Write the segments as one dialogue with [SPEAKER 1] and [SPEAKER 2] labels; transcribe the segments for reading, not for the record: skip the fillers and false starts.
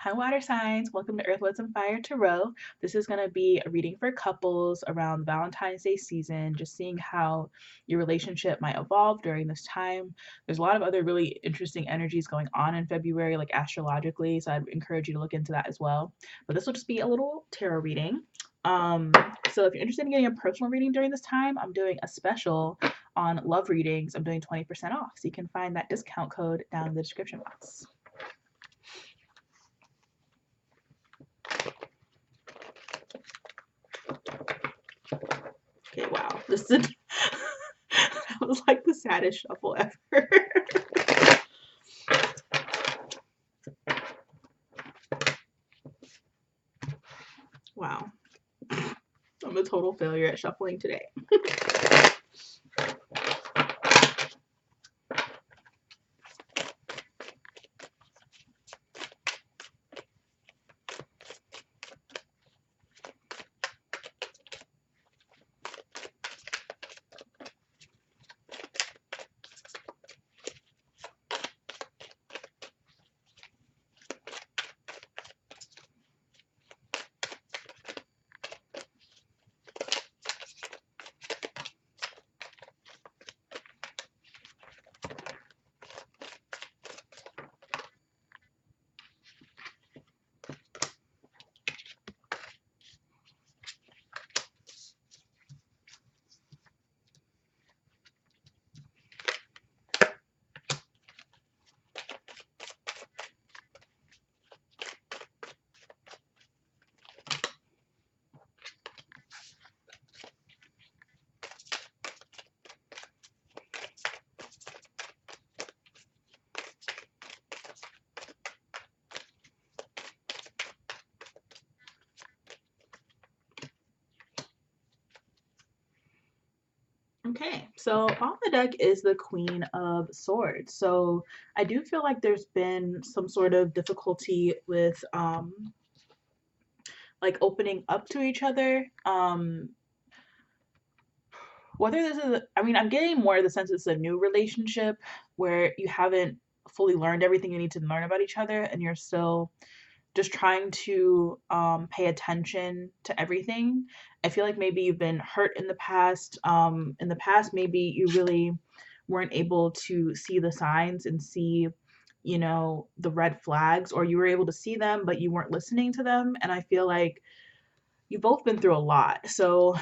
[SPEAKER 1] Hi, water signs. Welcome to Earth, Woods, and Fire Tarot. This is going to be a reading for couples around Valentine's Day season, just seeing how your relationship might evolve during this time. There's a lot of other really interesting energies going on in February, like astrologically, so I'd encourage you to look into that as well. But this will just be a little tarot reading. Um, so if you're interested in getting a personal reading during this time, I'm doing a special on love readings. I'm doing 20% off, so you can find that discount code down in the description box. Okay, wow. This is that was like the saddest shuffle ever. Wow. I'm a total failure at shuffling today. Okay, so on the deck is the Queen of Swords. So I do feel like there's been some sort of difficulty with like opening up to each other. Whether this is, I mean, I'm getting more of the sense it's a new relationship where you haven't fully learned everything you need to learn about each other and you're still just trying to pay attention to everything. I feel like maybe you've been hurt in the past. In the past, maybe you really weren't able to see the signs and see, you know, the red flags, or you were able to see them, but you weren't listening to them. And I feel like you've both been through a lot. So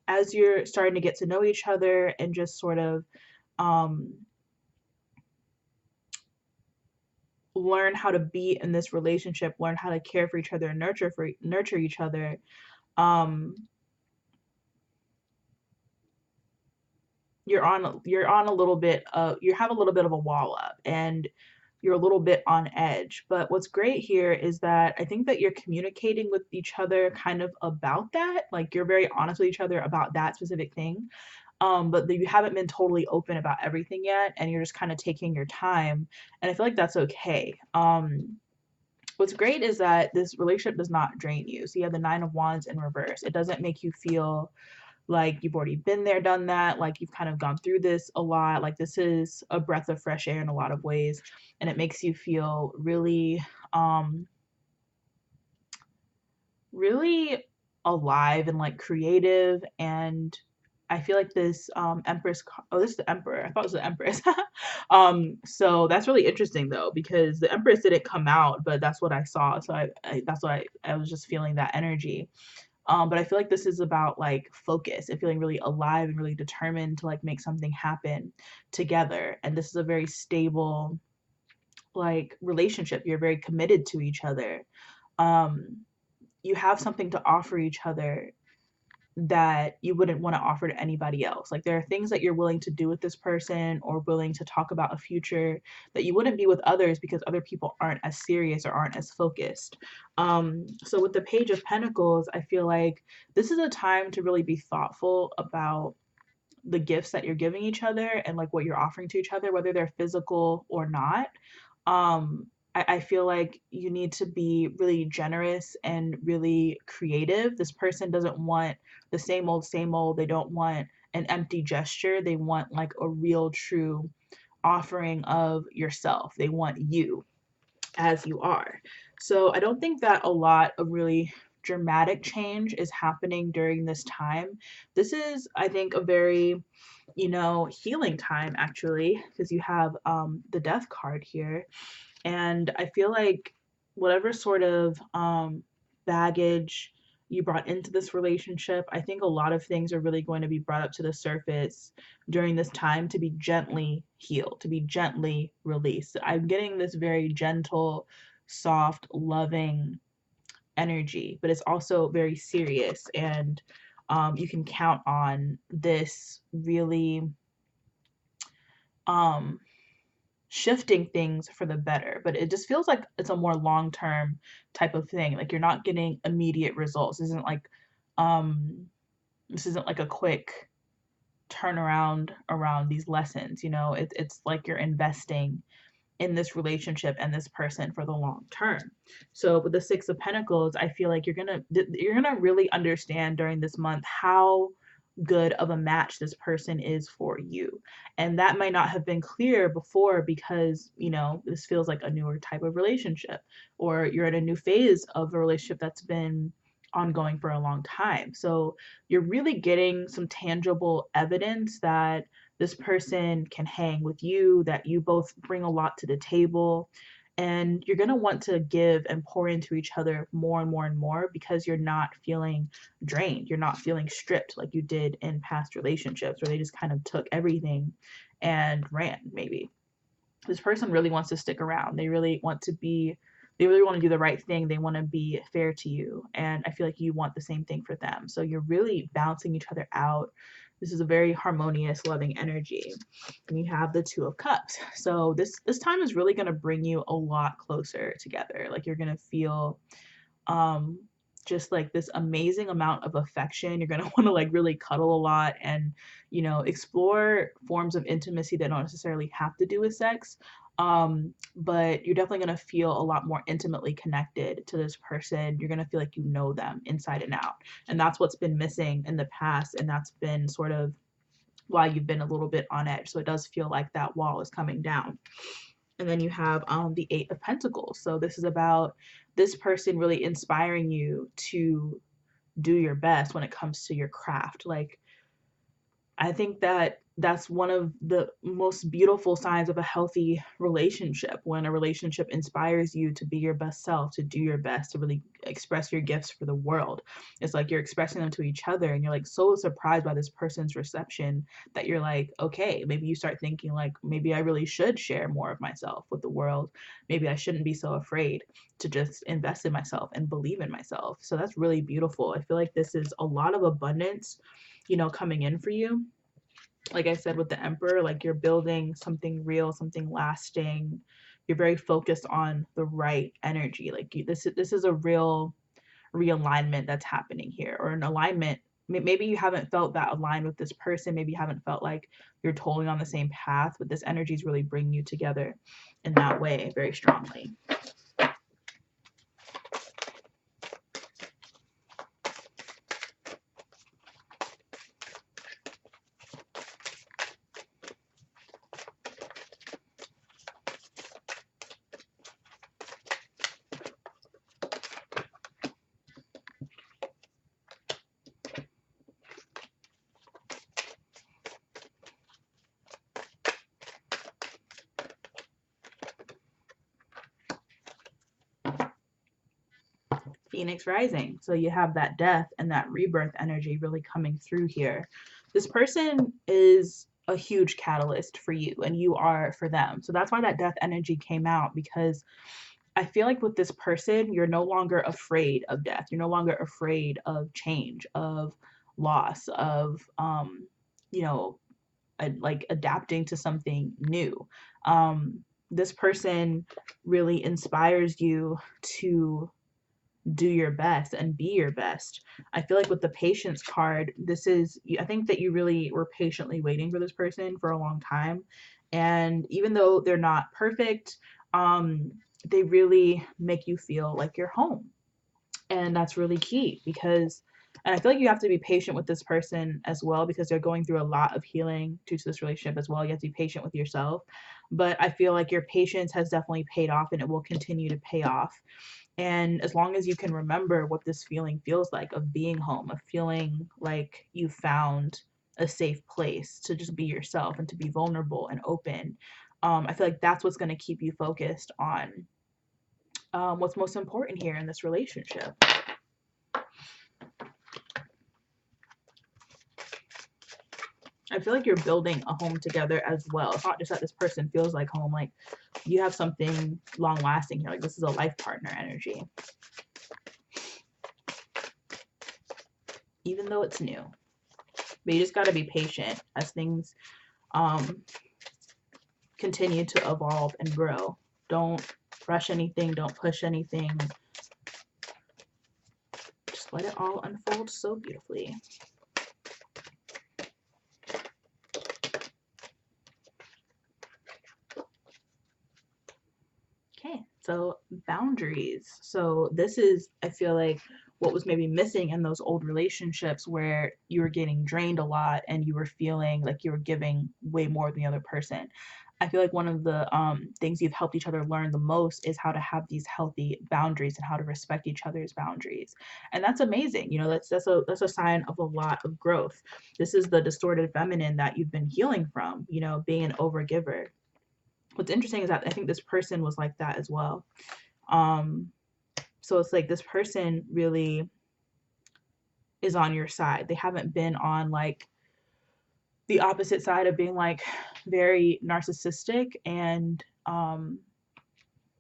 [SPEAKER 1] as you're starting to get to know each other and just sort of um, learn how to be in this relationship, learn how to care for each other and nurture each other. Um, you're on a little bit of you have a little bit of a wall up and you're a little bit on edge. But what's great here is that I think that you're communicating with each other kind of about that. Like you're very honest with each other about that specific thing. But you haven't been totally open about everything yet, and you're just kind of taking your time. And I feel like that's okay. What's great is that this relationship does not drain you. So you have the Nine of Wands in reverse. It doesn't make you feel like you've already been there, done that, like you've kind of gone through this a lot. Like this is a breath of fresh air in a lot of ways, and it makes you feel really, really alive and like creative. And I feel like this Empress, oh, this is the Emperor. I thought it was the Empress. So that's really interesting though, because the Empress didn't come out, but that's what I saw. So that's why I was just feeling that energy. But I feel like this is about like focus and feeling really alive and really determined to like make something happen together. And this is a very stable like relationship. You're very committed to each other. Um, you have something to offer each other that you wouldn't want to offer to anybody else. Like there are things that you're willing to do with this person or willing to talk about a future that you wouldn't be with others because other people aren't as serious or aren't as focused. So with the Page of Pentacles, I feel like this is a time to really be thoughtful about the gifts that you're giving each other and like what you're offering to each other, whether they're physical or not. I feel like you need to be really generous and really creative. This person doesn't want the same old, same old. They don't want an empty gesture. They want like a real, true offering of yourself. They want you. as you are. So I don't think that a lot of really dramatic change is happening during this time. This is, I think, a very, healing time actually, because you have the death card here. And I feel like whatever sort of baggage you brought into this relationship, I think a lot of things are really going to be brought up to the surface during this time to be gently healed, to be gently released. I'm getting this very gentle, soft, loving energy, but it's also very serious. And you can count on this really um, shifting things for the better, but it just feels like it's a more long-term type of thing. Like you're not getting immediate results. Um this isn't like a quick turnaround around these lessons, it's like you're investing in this relationship and this person for the long term. So with the 6 of Pentacles, I feel like you're gonna really understand during this month how good of a match this person is for you. And that might not have been clear before because, this feels like a newer type of relationship, or you're in a new phase of a relationship that's been ongoing for a long time. So you're really getting some tangible evidence that this person can hang with you, that you both bring a lot to the table. And you're going to want to give and pour into each other more and more and more because you're not feeling drained. You're not feeling stripped like you did in past relationships where they just kind of took everything and ran, maybe. This person really wants to stick around. They really want to do the right thing. They want to be fair to you. And I feel like you want the same thing for them. So you're really balancing each other out. This is a very harmonious, loving energy. And you have the 2 of Cups. So this time is really going to bring you a lot closer together. Like you're going to feel um just like this amazing amount of affection. You're going to want to like really cuddle a lot and explore forms of intimacy that don't necessarily have to do with sex, but you're definitely going to feel a lot more intimately connected to this person. You're going to feel like you know them inside and out, and that's what's been missing in the past, and that's been sort of why you've been a little bit on edge. So it does feel like that wall is coming down. And then you have the 8 of Pentacles. So this is about this person really inspiring you to do your best when it comes to your craft. Like I think that that's one of the most beautiful signs of a healthy relationship, when a relationship inspires you to be your best self, to do your best, to really express your gifts for the world. It's like you're expressing them to each other and you're like so surprised by this person's reception that you're like, okay, maybe you start thinking like, maybe I really should share more of myself with the world. Maybe I shouldn't be so afraid to just invest in myself and believe in myself. So that's really beautiful. I feel like this is a lot of abundance, coming in for you. Like I said with the Emperor, like you're building something real, something lasting. You're very focused on the right energy. Like this is a real realignment that's happening here, or an alignment. Maybe you haven't felt that aligned with this person. Maybe you haven't felt like you're totally on the same path, but this energy is really bringing you together in that way very strongly. Phoenix rising. So you have that death and that rebirth energy really coming through here. This person is a huge catalyst for you and you are for them. So that's why that death energy came out, because I feel like with this person, you're no longer afraid of death. You're no longer afraid of change, of loss, of, like adapting to something new. This person really inspires you to do your best and be your best. I feel like with the patience card, I think that you really were patiently waiting for this person for a long time. And even though they're not perfect, they really make you feel like you're home. And that's really key because And I feel like you have to be patient with this person as well because they're going through a lot of healing due to this relationship as well. You have to be patient with yourself. But I feel like your patience has definitely paid off and it will continue to pay off. And as long as you can remember what this feeling feels like of being home, of feeling like you found a safe place to just be yourself and to be vulnerable and open, I feel like that's what's going to keep you focused on what's most important here in this relationship. I feel like you're building a home together as well. It's not just that this person feels like home, like you have something long lasting here. Like this is a life partner energy. Even though it's new. But you just got to be patient as things continue to evolve and grow. Don't rush anything, don't push anything. Just let it all unfold so beautifully. Okay, so boundaries. So this is, I feel like, what was maybe missing in those old relationships where you were getting drained a lot and you were feeling like you were giving way more than the other person. I feel like one of the things you've helped each other learn the most is how to have these healthy boundaries and how to respect each other's boundaries, and that's amazing. You know, that's a sign of a lot of growth. This is the distorted feminine that you've been healing from. You know, being an overgiver. What's interesting is that I think this person was like that as well. Um, so it's like this person really is on your side. They haven't been on like the opposite side of being like very narcissistic and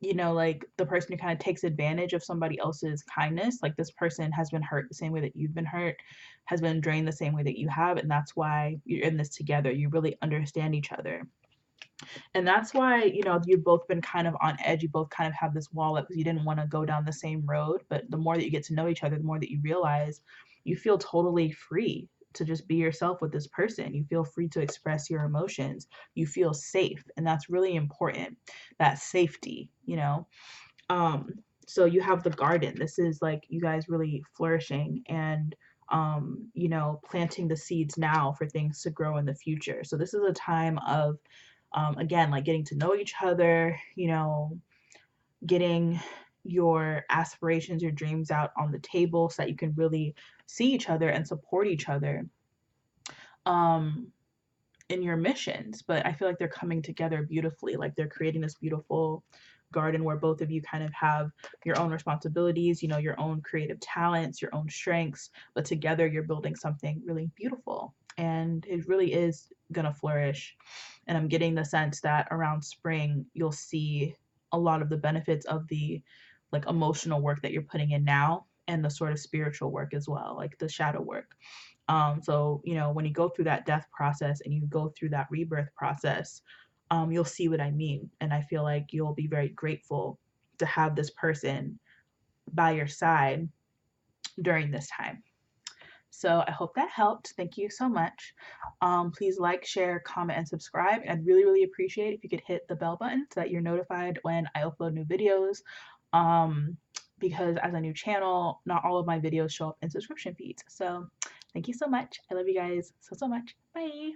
[SPEAKER 1] you know, like the person who kind of takes advantage of somebody else's kindness. Like this person has been hurt the same way that you've been hurt, has been drained the same way that you have, and that's why you're in this together. You really understand each other. And that's why, you know, you've both been kind of on edge. You both kind of have this wall up because you didn't want to go down the same road. But the more that you get to know each other, the more that you realize you feel totally free to just be yourself with this person. You feel free to express your emotions. You feel safe. And that's really important. That safety, you know. Um, so you have the garden. This is like you guys really flourishing and you know, planting the seeds now for things to grow in the future. So this is a time of again, like getting to know each other, you know, getting your aspirations, your dreams out on the table so that you can really see each other and support each other um, in your missions. But I feel like they're coming together beautifully. Like they're creating this beautiful garden where both of you kind of have your own responsibilities, you know, your own creative talents, your own strengths, but together you're building something really beautiful. And it really is going to flourish. And I'm getting the sense that around spring, you'll see a lot of the benefits of the like emotional work that you're putting in now and the sort of spiritual work as well, like the shadow work. So, you know, when you go through that death process and you go through that rebirth process, you'll see what I mean. And I feel like you'll be very grateful to have this person by your side during this time. So I hope that helped. Thank you so much. Please like, share, comment, and subscribe. I'd really, really appreciate if you could hit the bell button so that you're notified when I upload new videos. Because as a new channel, not all of my videos show up in subscription feeds. So thank you so much. I love you guys so, so much. Bye.